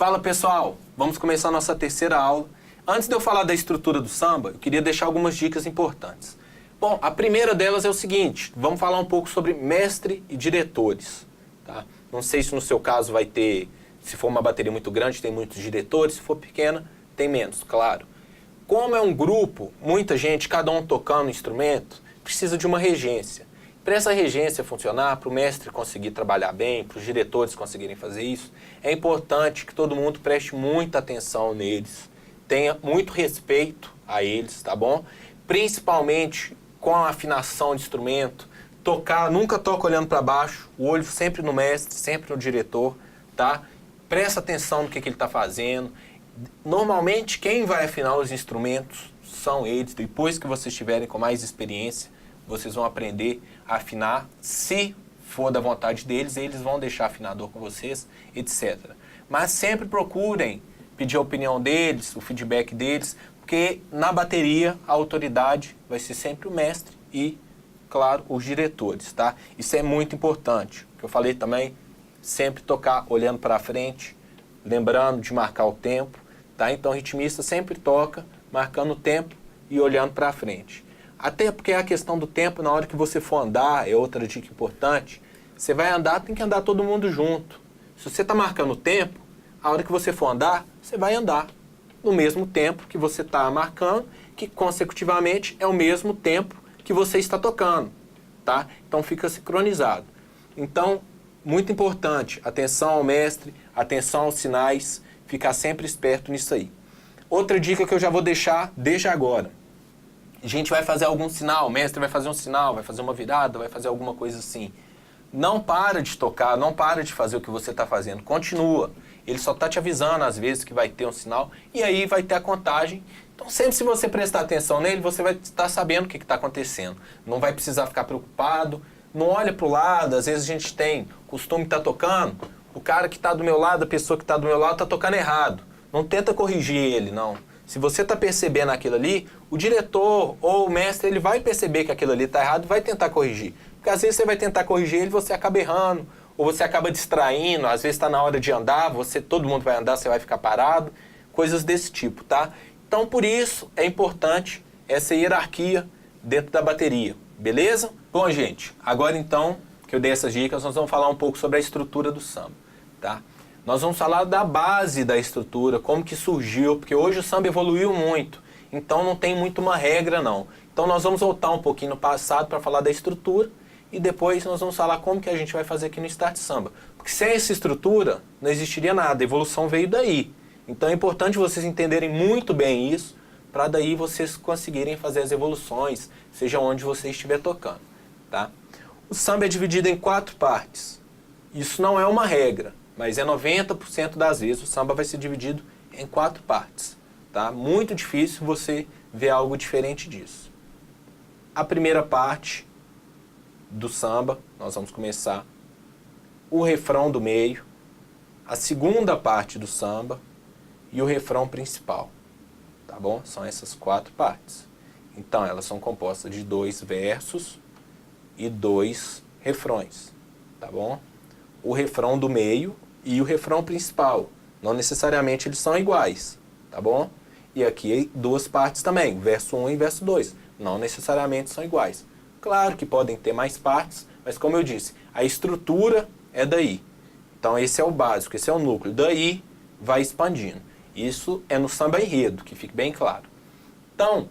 Fala pessoal, vamos começar a nossa terceira aula. Antes de eu falar da estrutura do samba, eu queria deixar algumas dicas importantes. Bom, a primeira delas é o seguinte, vamos falar um pouco sobre mestre e diretores. Tá? Não sei se no seu caso vai ter, se for uma bateria muito grande, tem muitos diretores, se for pequena, tem menos, claro. Como é um grupo, muita gente, cada um tocando um instrumento, precisa de uma regência. Para essa regência funcionar, para o mestre conseguir trabalhar bem, para os diretores conseguirem fazer isso, é importante que todo mundo preste muita atenção neles, tenha muito respeito a eles, tá bom? Principalmente com a afinação de instrumento, tocar, nunca toca olhando para baixo, o olho sempre no mestre, sempre no diretor, tá? Presta atenção no que ele está fazendo. Normalmente, quem vai afinar os instrumentos são eles. Depois que vocês estiverem com mais experiência, vocês vão aprender a afinar. Se for da vontade deles, eles vão deixar afinador com vocês, etc. Mas sempre procurem pedir a opinião deles, o feedback deles, porque na bateria a autoridade vai ser sempre o mestre e, claro, os diretores, tá? Isso é muito importante. O que eu falei também, sempre tocar olhando para frente, lembrando de marcar o tempo, tá? Então o ritmista sempre toca marcando o tempo e olhando para frente. Até porque a questão do tempo, na hora que você for andar, é outra dica importante, você vai andar, tem que andar todo mundo junto. Se você está marcando o tempo, a hora que você for andar, você vai andar no mesmo tempo que você está marcando, que consecutivamente é o mesmo tempo que você está tocando, tá? Então fica sincronizado. Então, muito importante, atenção ao mestre, atenção aos sinais, ficar sempre esperto nisso aí. Outra dica que eu já vou deixar desde agora. A gente vai fazer algum sinal, o mestre vai fazer um sinal, vai fazer uma virada, vai fazer alguma coisa assim. Não para de tocar, não para de fazer o que você está fazendo, continua. Ele só está te avisando às vezes que vai ter um sinal e aí vai ter a contagem. Então sempre se você prestar atenção nele, você vai estar sabendo o que está acontecendo. Não vai precisar ficar preocupado, não olha para o lado, às vezes a gente tem costume de estar tocando, o cara que está do meu lado, a pessoa que está do meu lado está tocando errado. Não tenta corrigir ele, não. Se você está percebendo aquilo ali, o diretor ou o mestre ele vai perceber que aquilo ali está errado e vai tentar corrigir. Porque às vezes você vai tentar corrigir ele e você acaba errando, ou você acaba distraindo, às vezes está na hora de andar, todo mundo vai andar, você vai ficar parado, coisas desse tipo, tá? Então por isso é importante essa hierarquia dentro da bateria, beleza? Bom gente, agora então que eu dei essas dicas, nós vamos falar um pouco sobre a estrutura do samba, tá? Nós vamos falar da base da estrutura, como que surgiu, porque hoje o samba evoluiu muito, então não tem muito uma regra não. Então nós vamos voltar um pouquinho no passado para falar da estrutura e depois nós vamos falar como que a gente vai fazer aqui no Start Samba. Porque sem essa estrutura não existiria nada, a evolução veio daí. Então é importante vocês entenderem muito bem isso, para daí vocês conseguirem fazer as evoluções, seja onde você estiver tocando, tá? O samba é dividido em 4 partes. Isso não é uma regra, mas é 90% das vezes o samba vai ser dividido em 4 partes, tá? Muito difícil você ver algo diferente disso. A primeira parte do samba, nós vamos começar o refrão do meio, a segunda parte do samba e o refrão principal, tá bom? São essas 4 partes. Então elas são compostas de 2 versos e 2 refrões, tá bom? O refrão do meio e o refrão principal, não necessariamente eles são iguais, tá bom? E aqui 2 partes também, verso 1 e verso 2, não necessariamente são iguais. Claro que podem ter mais partes, mas como eu disse, a estrutura é daí. Então esse é o básico, esse é o núcleo. Daí vai expandindo. Isso é no samba enredo, que fique bem claro. Então,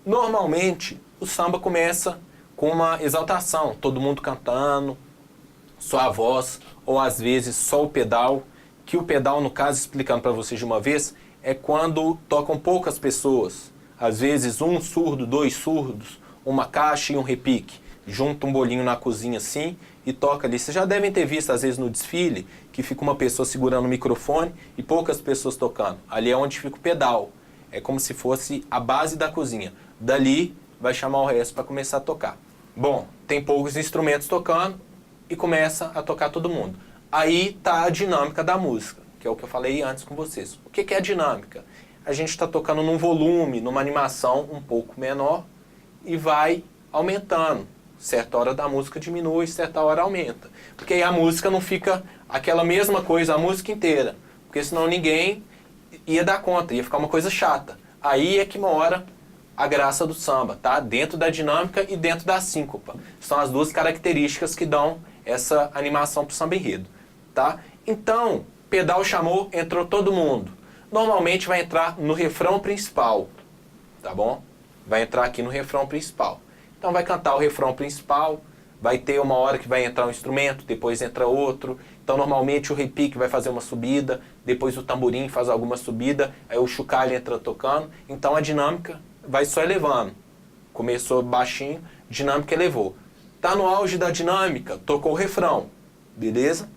normalmente o samba começa com uma exaltação, todo mundo cantando, só a voz, ou às vezes só o pedal, que o pedal, no caso, explicando para vocês de uma vez, é quando tocam poucas pessoas. Às vezes um surdo, 2 surdos, uma caixa e um repique. Junta um bolinho na cozinha assim e toca ali. Vocês já devem ter visto, às vezes, no desfile, que fica uma pessoa segurando o microfone e poucas pessoas tocando. Ali é onde fica o pedal. É como se fosse a base da cozinha. Dali vai chamar o resto para começar a tocar. Bom, tem poucos instrumentos tocando e começa a tocar todo mundo. Aí está a dinâmica da música, que é o que eu falei antes com vocês. O que é a dinâmica? A gente está tocando num volume, numa animação um pouco menor e vai aumentando. Certa hora da música diminui, certa hora aumenta. Porque aí a música não fica aquela mesma coisa a música inteira. porque senão ninguém ia dar conta, ia ficar uma coisa chata. Aí é que mora a graça do samba, tá? Dentro da dinâmica e dentro da síncopa. São as duas características que dão essa animação pro samba enredo, tá? Então, pedal chamou, entrou todo mundo. Normalmente vai entrar no refrão principal, tá bom? Vai entrar aqui no refrão principal. Então vai cantar o refrão principal, vai ter uma hora que vai entrar um instrumento, depois entra outro. Então normalmente o repique vai fazer uma subida, depois o tamborim faz alguma subida, aí o chocalho entra tocando. Então a dinâmica vai só elevando. Começou baixinho, dinâmica elevou. Tá no auge da dinâmica, tocou o refrão, beleza?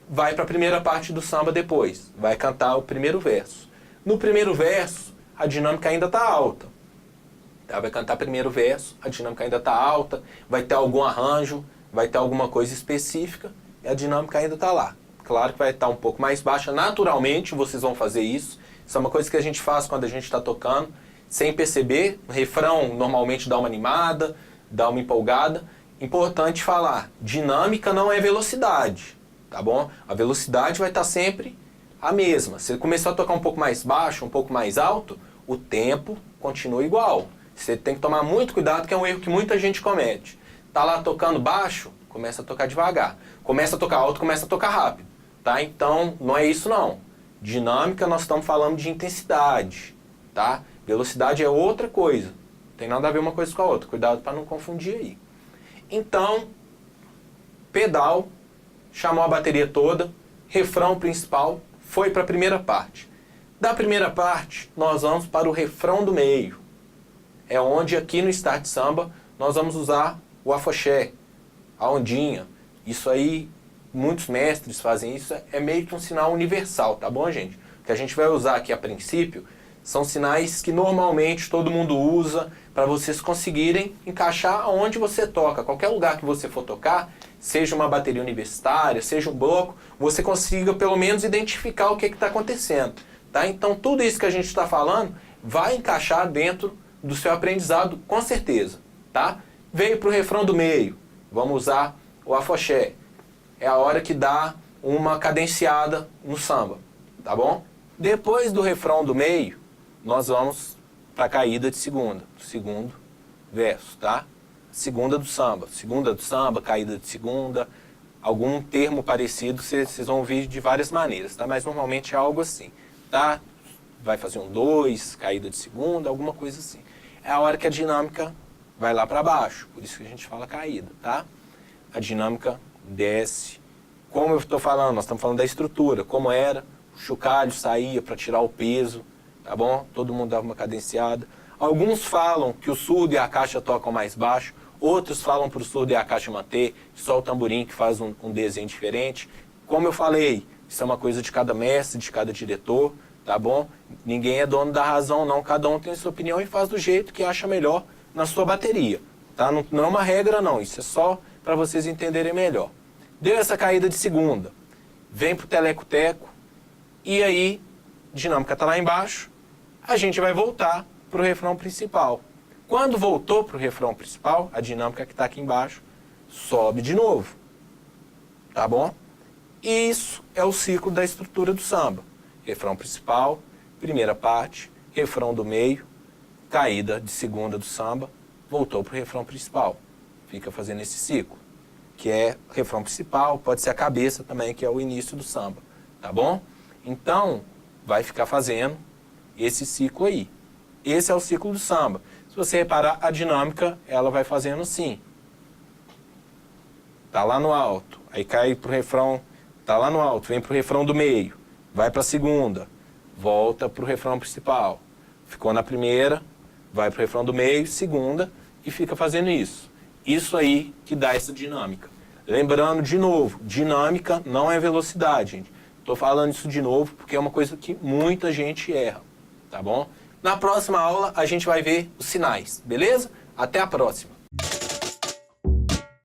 Vai para a primeira parte do samba depois, vai cantar o primeiro verso. No primeiro verso, a dinâmica ainda está alta. Tá? Vai cantar primeiro verso, a dinâmica ainda está alta, vai ter algum arranjo, vai ter alguma coisa específica, e a dinâmica ainda está lá. Claro que vai estar um pouco mais baixa, naturalmente vocês vão fazer isso. Isso é uma coisa que a gente faz quando a gente está tocando, sem perceber. O refrão normalmente dá uma animada, dá uma empolgada. Importante falar, dinâmica não é velocidade, tá bom? A velocidade vai estar sempre a mesma. Se começar a tocar um pouco mais baixo, um pouco mais alto, o tempo continua igual. Você tem que tomar muito cuidado, que é um erro que muita gente comete. Tá lá tocando baixo, começa a tocar devagar. Começa a tocar alto, começa a tocar rápido, tá? Então, não é isso não. Dinâmica, nós estamos falando de intensidade, tá? Velocidade é outra coisa. Não tem nada a ver uma coisa com a outra. Cuidado para não confundir aí. Então, pedal, chamou a bateria toda, refrão principal, foi para a primeira parte. Da primeira parte, nós vamos para o refrão do meio. É onde aqui no Start Samba nós vamos usar o afoxé, a ondinha. Isso aí, muitos mestres fazem isso, é meio que um sinal universal, tá bom, gente? O que a gente vai usar aqui a princípio são sinais que normalmente todo mundo usa para vocês conseguirem encaixar onde você toca. Qualquer lugar que você for tocar, seja uma bateria universitária, seja um bloco, você consiga pelo menos identificar o que está acontecendo. Tá? Então tudo isso que a gente está falando vai encaixar dentro do seu aprendizado com certeza. Tá? Veio para o refrão do meio, vamos usar o afoxé. É a hora que dá uma cadenciada no samba. Tá bom? Depois do refrão do meio, nós vamos para a caída de segunda, segundo verso, tá? Segunda do samba, caída de segunda, algum termo parecido vocês vão ouvir de várias maneiras, tá? Mas normalmente é algo assim, tá? Vai fazer um 2, caída de segunda, alguma coisa assim. É a hora que a dinâmica vai lá para baixo, por isso que a gente fala caída, tá? A dinâmica desce. Como eu estou falando, nós estamos falando da estrutura, como era, o chocalho saía para tirar o peso, tá bom? Todo mundo dava uma cadenciada. Alguns falam que o surdo e a caixa tocam mais baixo, outros falam para o surdo e a caixa manter, só o tamborim que faz um desenho diferente. Como eu falei, isso é uma coisa de cada mestre, de cada diretor, tá bom? Ninguém é dono da razão não, cada um tem a sua opinião e faz do jeito que acha melhor na sua bateria, tá? Não é uma regra não, isso é só para vocês entenderem melhor. Deu essa caída de segunda, vem pro teleco-teco, e aí, dinâmica tá lá embaixo, a gente vai voltar para o refrão principal. Quando voltou para o refrão principal, a dinâmica que está aqui embaixo sobe de novo. Tá bom? E isso é o ciclo da estrutura do samba. Refrão principal, primeira parte, refrão do meio, caída de segunda do samba, voltou para o refrão principal. Fica fazendo esse ciclo, que é o refrão principal, pode ser a cabeça também, que é o início do samba. Tá bom? Então, vai ficar fazendo esse ciclo aí. Esse é o ciclo do samba. Se você reparar, a dinâmica, ela vai fazendo assim. Tá lá no alto, aí cai pro refrão, tá lá no alto, vem pro refrão do meio, vai pra segunda, volta pro refrão principal. Ficou na primeira, vai pro refrão do meio, segunda, e fica fazendo isso. Isso aí que dá essa dinâmica. Lembrando, de novo, dinâmica não é velocidade, gente. Tô falando isso de novo porque é uma coisa que muita gente erra, tá bom? Na próxima aula a gente vai ver os sinais, beleza? Até a próxima!